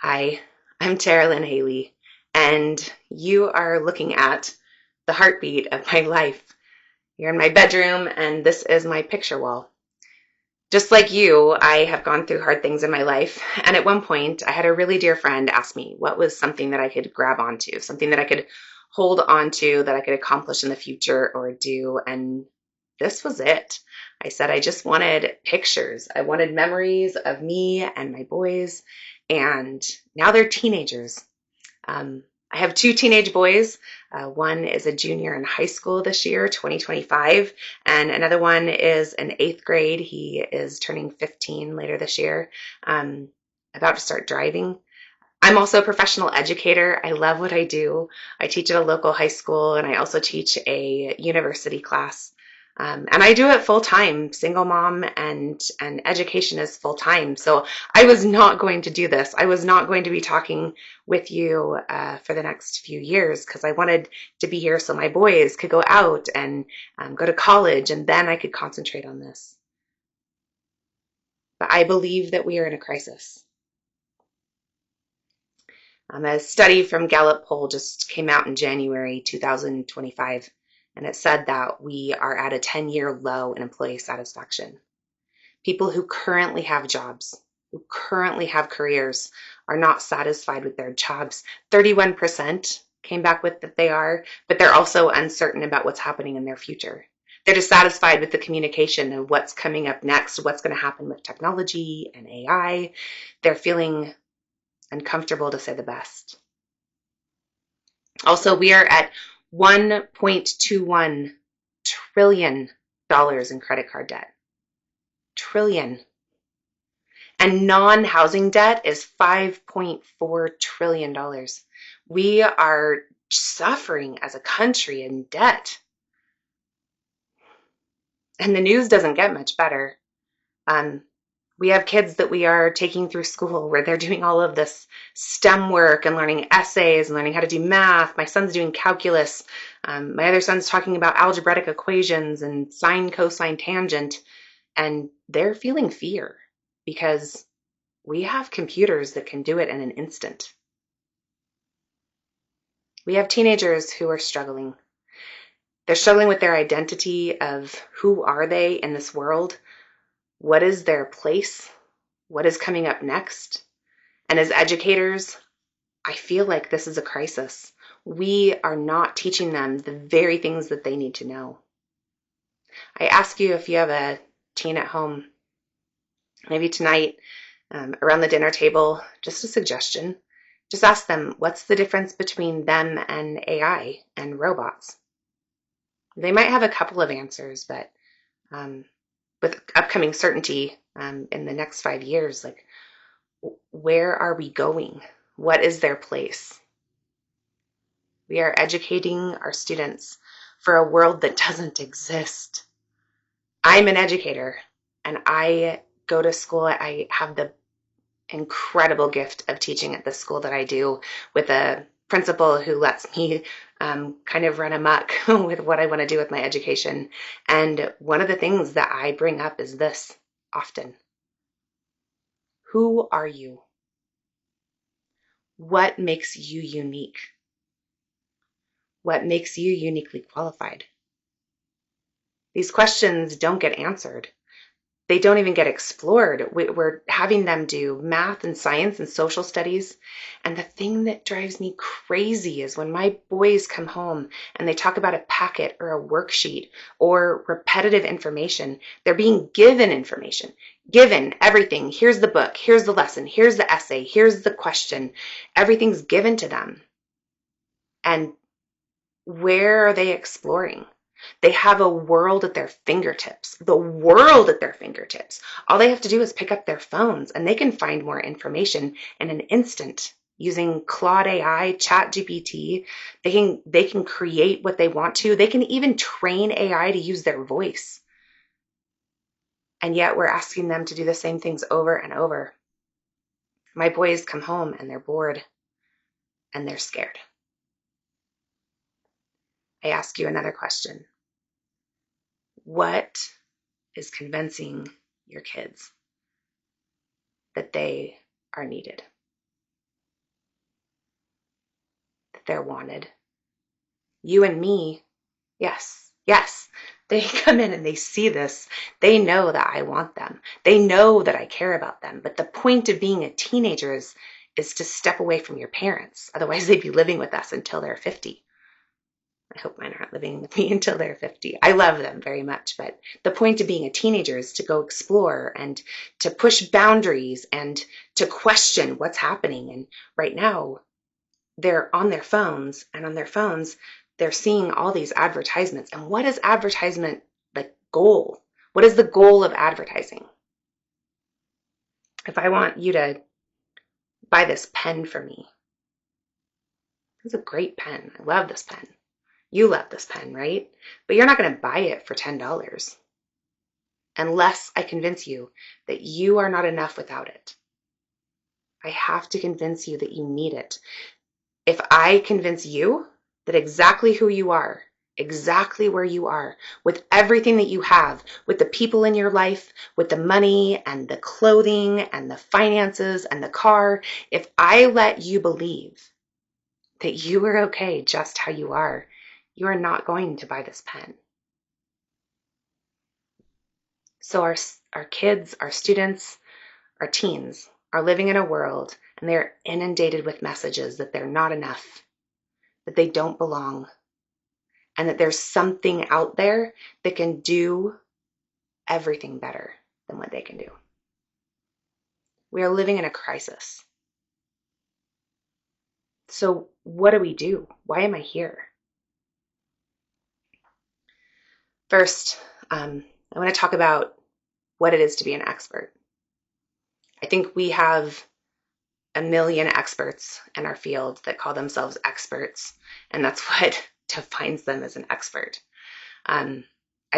Hi, I'm Tara Lynn Haley, and you are looking at the heartbeat of my life. You're in my bedroom, and this is my picture wall. Just like you, I have gone through hard things in my life, and at one point, I had a really dear friend ask me what was something that I could grab onto, something that I could hold onto, that I could accomplish in the future or do, and this was it. I said I just wanted pictures. I wanted memories of me and my boys, and now they're teenagers. I have two teenage boys. One is a junior in high school this year, 2025, and another one is in eighth grade. He is turning 15 later this year, about to start driving. I'm also a professional educator. I love what I do. I teach at a local high school, and I also teach a university class. And I do it full time, single mom, and education is full time. So I was not going to do this. I was not going to be talking with you for the next few years because I wanted to be here so my boys could go out and go to college, and then I could concentrate on this. But I believe that we are in a crisis. A study from Gallup poll just came out in January 2025, and it said that we are at a 10-year low in employee satisfaction. People who currently have jobs, who currently have careers, are not satisfied with their jobs. 31% came back with that they are, but they're also uncertain about what's happening in their future. They're dissatisfied with the communication of what's coming up next, what's going to happen with technology and AI. They're feeling uncomfortable, to say the best. Also, we are at $1.21 trillion in credit card debt. Trillion. And non-housing debt is $5.4 trillion. We are suffering as a country in debt. And the news doesn't get much better. We have kids that we are taking through school where they're doing all of this STEM work and learning essays and learning how to do math. My son's doing calculus. My other son's talking about algebraic equations and sine, cosine, tangent. And they're feeling fear because we have computers that can do it in an instant. We have teenagers who are struggling. They're struggling with their identity of who are they in this world? What is their place? What is coming up next? And as educators, I feel like this is a crisis. We are not teaching them the very things that they need to know. I ask you, if you have a teen at home, maybe tonight around the dinner table, just a suggestion. Just ask them, what's the difference between them and AI and robots? They might have a couple of answers, but with upcoming certainty in the next 5 years, like, where are we going? What is their place? We are educating our students for a world that doesn't exist. I'm an educator, and I go to school. I have the incredible gift of teaching at the school that I do, with a principal who lets me kind of run amok with what I want to do with my education. And one of the things that I bring up is this often. Who are you? What makes you unique? What makes you uniquely qualified? These questions don't get answered. They don't even get explored. We're having them do math and science and social studies. And the thing that drives me crazy is when my boys come home and they talk about a packet or a worksheet or repetitive information. They're being given information, given everything. Here's the book, here's the lesson, here's the essay, here's the question. Everything's given to them. And where are they exploring? They have a world at their fingertips, the world at their fingertips. All they have to do is pick up their phones and they can find more information in an instant using Claude AI, ChatGPT. They can create what they want to. They can even train AI to use their voice. And yet we're asking them to do the same things over and over. My boys come home and they're bored and they're scared. I ask you another question. What is convincing your kids that they are needed? they're wanted. You and me, yes, yes. They come in and they see this. They know that I want them. They know that I care about them. But the point of being a teenager is to step away from your parents. Otherwise, they'd be living with us until they're 50. I hope mine aren't living with me until they're 50. I love them very much, but the point of being a teenager is to go explore and to push boundaries and to question what's happening. And right now, they're on their phones, and on their phones, they're seeing all these advertisements. And what is advertisement like goal? What is the goal of advertising? If I want you to buy this pen for me, it's a great pen. I love this pen. You love this pen, right? But you're not going to buy it for $10 unless I convince you that you are not enough without it. I have to convince you that you need it. If I convince you that exactly who you are, exactly where you are, with everything that you have, with the people in your life, with the money and the clothing and the finances and the car, if I let you believe that you are okay just how you are not going to buy this pen. So our kids, our students, our teens are living in a world and they're inundated with messages that they're not enough, that they don't belong, and that there's something out there that can do everything better than what they can do. We are living in a crisis. So what do we do? Why am I here? First, I want to talk about what it is to be an expert. I think we have a million experts in our field that call themselves experts, and that's what defines them as an expert. I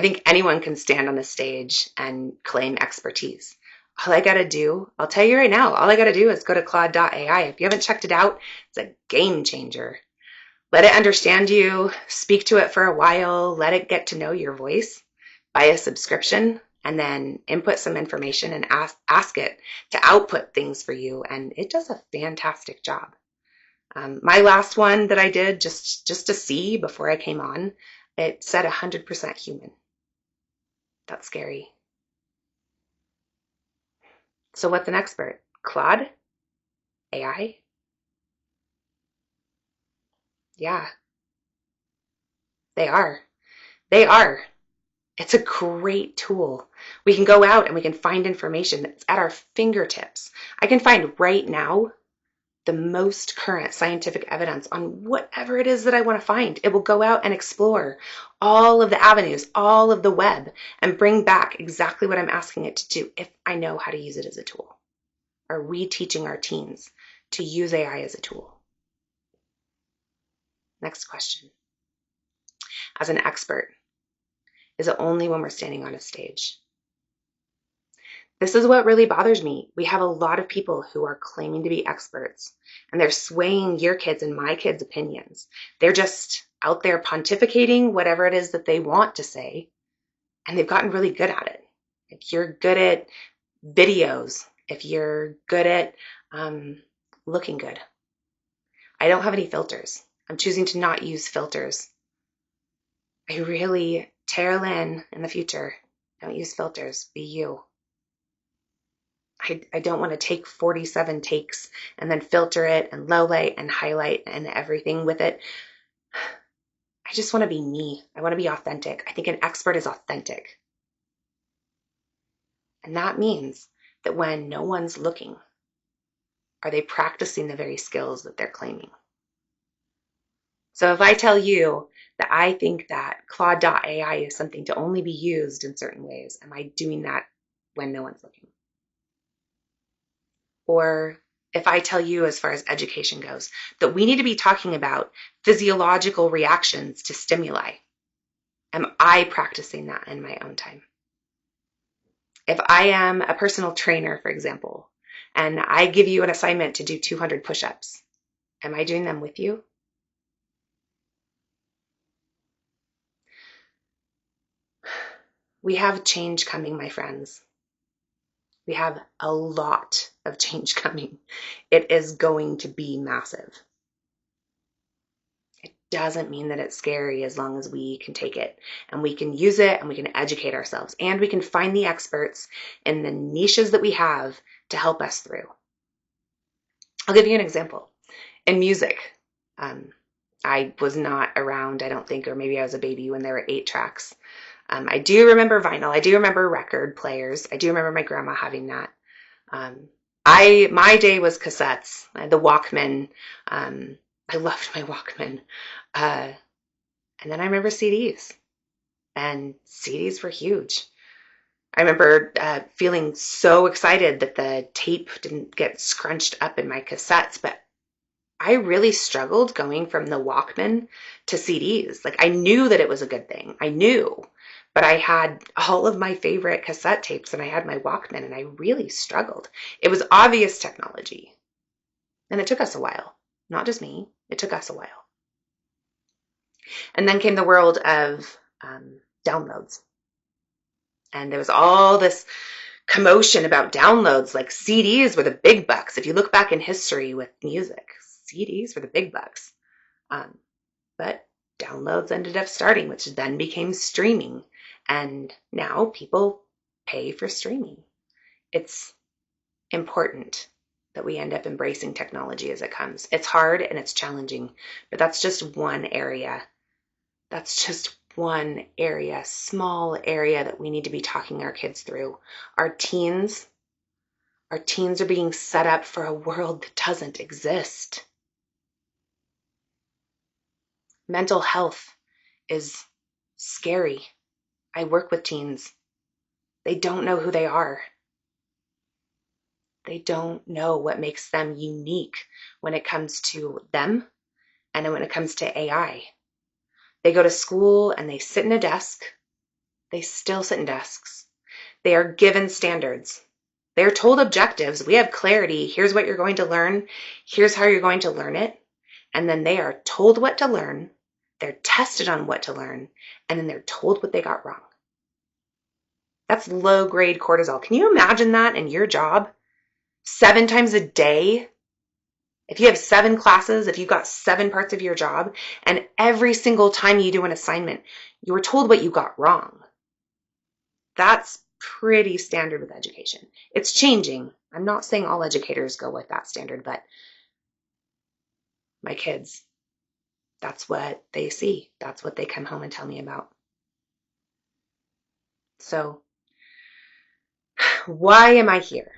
think anyone can stand on the stage and claim expertise. All I got to do, I'll tell you right now, all I got to do is go to Claude.ai. If you haven't checked it out, it's a game changer. Let it understand you, speak to it for a while, let it get to know your voice, buy a subscription, and then input some information and ask it to output things for you. And it does a fantastic job. My last one that I did just to see before I came on, it said 100% human. That's scary. So what's an expert? Claude? AI? Yeah, they are. They are. It's a great tool. We can go out and we can find information that's at our fingertips. I can find right now the most current scientific evidence on whatever it is that I want to find. It will go out and explore all of the avenues, all of the web, and bring back exactly what I'm asking it to do if I know how to use it as a tool. Are we teaching our teens to use AI as a tool? Next question. As an expert, is it only when we're standing on a stage? This is what really bothers me. We have a lot of people who are claiming to be experts, and they're swaying your kids and my kids' opinions. They're just out there pontificating whatever it is that they want to say, and they've gotten really good at it. If you're good at videos, if you're good at looking good. I don't have any filters. I'm choosing to not use filters. I really, Tara Lynn, in the future, don't use filters. Be you. I don't want to take 47 takes and then filter it and low light and highlight and everything with it. I just want to be me. I want to be authentic. I think an expert is authentic. And that means that when no one's looking, are they practicing the very skills that they're claiming? So if I tell you that I think that Claude.ai is something to only be used in certain ways, am I doing that when no one's looking? Or if I tell you, as far as education goes, that we need to be talking about physiological reactions to stimuli, am I practicing that in my own time? If I am a personal trainer, for example, and I give you an assignment to do 200 push-ups, am I doing them with you? We have change coming, my friends. We have a lot of change coming. It is going to be massive. doesn't mean that it's scary as long as we can take it and we can use it and we can educate ourselves and we can find the experts in the niches that we have to help us through. I'll give you an example. In music, I was not around, I don't think, or maybe I was a baby when there were 8 tracks. I do remember vinyl. I do remember record players. I do remember my grandma having that. My day was cassettes. I had the Walkman. I loved my Walkman. And then I remember CDs, and CDs were huge. I remember feeling so excited that the tape didn't get scrunched up in my cassettes, but I really struggled going from the Walkman to CDs. Like, I knew that it was a good thing. I knew, but I had all of my favorite cassette tapes and I had my Walkman and I really struggled. It was obvious technology. And it took us a while. Not just me. It took us a while. And then came the world of downloads. And there was all this commotion about downloads. Like, CDs were the big bucks. If you look back in history with music, CDs were the big bucks. But downloads ended up starting, which then became streaming. And now people pay for streaming. It's important that we end up embracing technology as it comes. It's hard and it's challenging, but that's just one area. That's just one area, small area that we need to be talking our kids through. Our teens are being set up for a world that doesn't exist. Mental health is scary. I work with teens. They don't know who they are. They don't know what makes them unique when it comes to them and when it comes to AI. They go to school and they sit in a desk. They still sit in desks. They are given standards. They're told objectives. We have clarity. Here's what you're going to learn. Here's how you're going to learn it. And then they are told what to learn. They're tested on what to learn. And then they're told what they got wrong. That's low-grade cortisol. Can you imagine that in your job? 7 times a day? If you have 7 classes, if you've got 7 parts of your job, and every single time you do an assignment, you were told what you got wrong. That's pretty standard with education. It's changing. I'm not saying all educators go with that standard, but my kids, that's what they see. That's what they come home and tell me about. So, why am I here?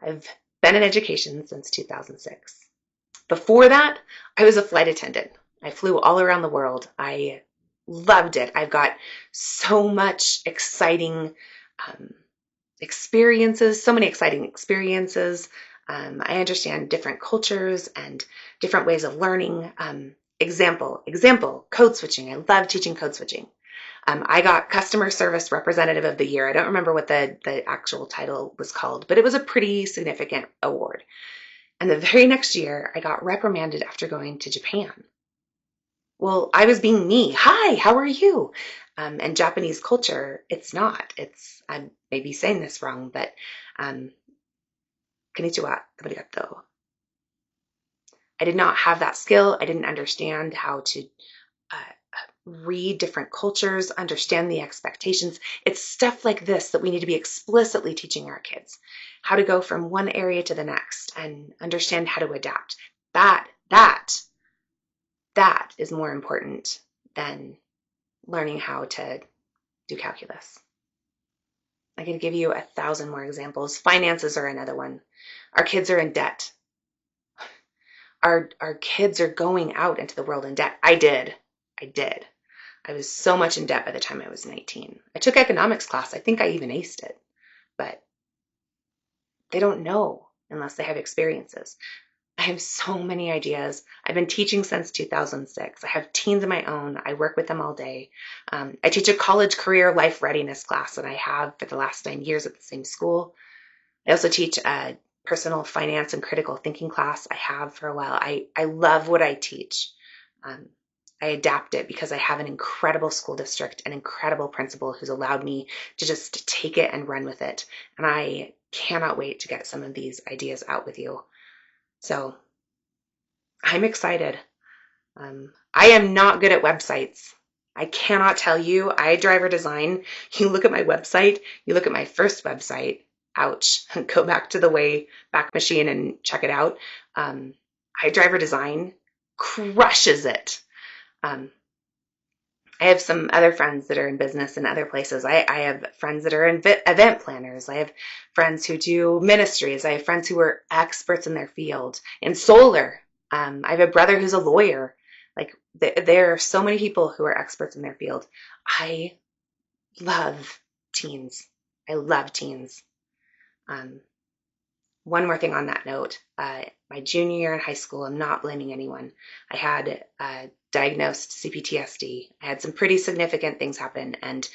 I've been in education since 2006. Before that, I was a flight attendant. I flew all around the world. I loved it. I've got so much exciting experiences, so many exciting experiences. I understand different cultures and different ways of learning. Example, code switching. I love teaching code switching. I got Customer Service Representative of the Year. I don't remember what the actual title was called, but it was a pretty significant award. And the very next year, I got reprimanded after going to Japan. Well, I was being me. Hi, how are you? And Japanese culture, it's not. I may be saying this wrong, but konnichiwa, arigato. I did not have that skill. I didn't understand how to read different cultures, understand the expectations. It's stuff like this that we need to be explicitly teaching our kids. How to go from one area to the next and understand how to adapt. That is more important than learning how to do calculus. I can give you 1,000 more examples. Finances are another one. Our kids are in debt. Our kids are going out into the world in debt. I did. I was so much in debt by the time I was 19. I took economics class. I think I even aced it. But they don't know unless they have experiences. I have so many ideas. I've been teaching since 2006. I have teens of my own. I work with them all day. I teach a college career life readiness class, and I have for the last 9 years at the same school. I also teach a personal finance and critical thinking class. I have for a while. I love what I teach. I adapt it because I have an incredible school district, an incredible principal who's allowed me to just take it and run with it. And I cannot wait to get some of these ideas out with you. So I'm excited. I am not good at websites. I cannot tell you. I driver design. You look at my website, you look at my first website. Ouch. Go back to the Wayback Machine and check it out. I driver design crushes it. Um, I have some other friends that are in business in other places. I have friends that are event planners. I have friends who do ministries. I have friends who are experts in their field. In solar, I have a brother who's a lawyer. Like there are so many people who are experts in their field. I love teens. I love teens. Um, One more thing on that note. My junior year in high school, I'm not blaming anyone. I had diagnosed CPTSD. I had some pretty significant things happen. And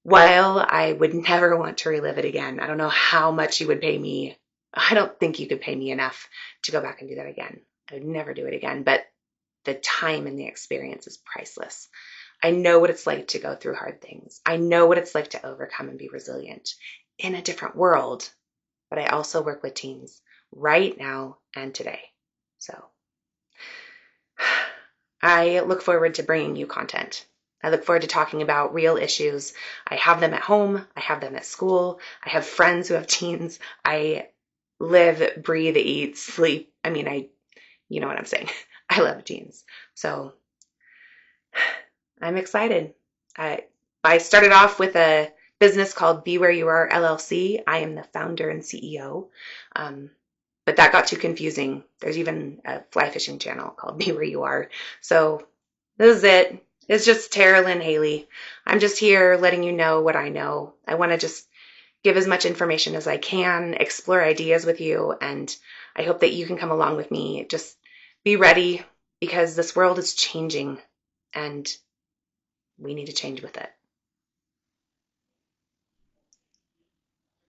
while I would never want to relive it again, I don't know how much you would pay me. I don't think you could pay me enough to go back and do that again. I would never do it again. But the time and the experience is priceless. I know what it's like to go through hard things. I know what it's like to overcome and be resilient in a different world. But I also work with teens right now and today. So I look forward to bringing you content. I look forward to talking about real issues. I have them at home. I have them at school. I have friends who have teens. I live, breathe, eat, sleep. You know what I'm saying. I love teens. So I'm excited. I started off with a business called Be Where You Are LLC. I am the founder and CEO. But that got too confusing. There's even a fly fishing channel called Be Where You Are. So this is it. It's just Tara Lynn Haley. I'm just here letting you know what I know. I want to just give as much information as I can, explore ideas with you, and I hope that you can come along with me. Just be ready because this world is changing and we need to change with it.